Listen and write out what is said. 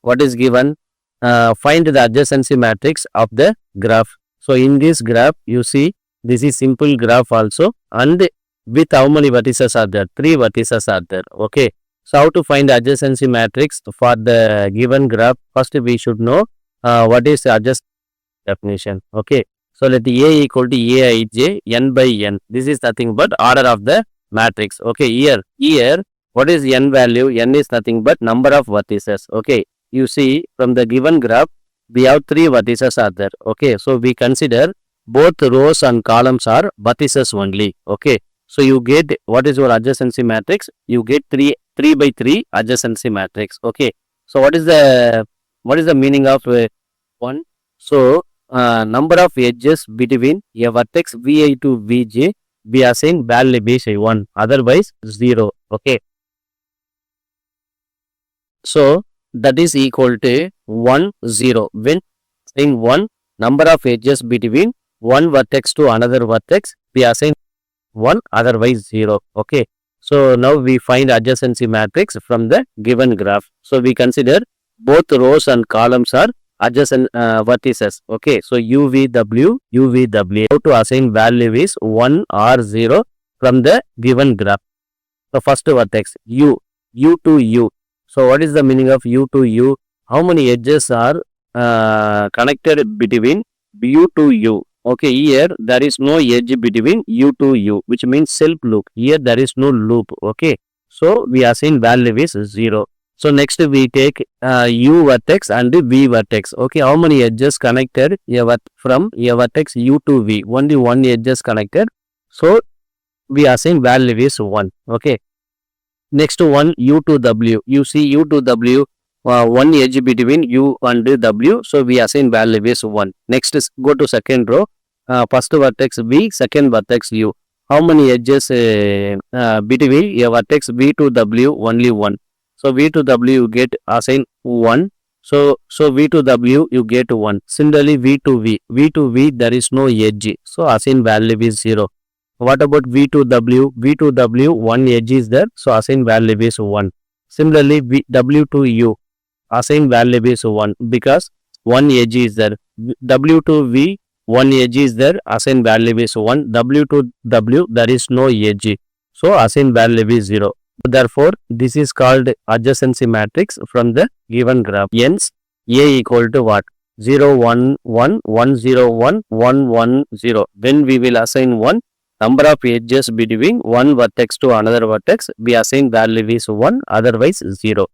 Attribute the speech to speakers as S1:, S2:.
S1: what is given? Find the adjacency matrix of the graph. So in this graph, you see this is simple graph also, and with how many vertices are there? 3 vertices are there. Okay. So how to find the adjacency matrix for the given graph? First we should know what is the adjacency definition. Okay. So let A equal to Aij n by n. This is nothing but order of the matrix. Okay. Here what is n value? N is nothing but number of vertices. Okay. You see from the given graph we have 3 vertices are there. Okay. So we consider both rows and columns are vertices only. Okay. So you get what is your adjacency matrix? You get 3 by 3 adjacency matrix. Okay. So what is the meaning of 1? So number of edges between a vertex Vi to Vj, we are saying value is 1, otherwise 0. Okay. So that is equal to 1, 0. When saying 1, number of edges between one vertex to another vertex, we are saying 1, otherwise 0. Okay. So now we find adjacency matrix from the given graph. So we consider both rows and columns are adjacent vertices. Okay. So UVW. How to assign value is 1 or 0 from the given graph. So first vertex U to U. So what is the meaning of U to U? How many edges are connected between U to U? Okay, here there is no edge between U to U, which means self loop. Here there is no loop. Okay, so we are saying value is 0. So next we take U vertex and V vertex. Okay, how many edges connected from a vertex U to V? Only one edge is connected. So we are saying value is 1. Okay. Next one U to W. You see U to W, one edge between U and W. So we assign value is 1. Next is go to second row. First vertex V, second vertex U. How many edges between a vertex V to W? Only 1. So V to W you get assign 1. So V to W you get 1. Similarly V to V there is no edge. So assign value is 0. What about V to W? V to W, one edge is there. So assign value is 1. Similarly W to U, assign value is 1 because one edge is there. W to V, one edge is there. Assign value is 1. W to W, there is no edge. So assign value is 0. Therefore, this is called adjacency matrix from the given graph. Hence, A equal to what? 0, 1, 1, 1, 0, 1, 1, 1, 0. When we will assign 1, number of edges between one vertex to another vertex, we assign value is 1, otherwise 0.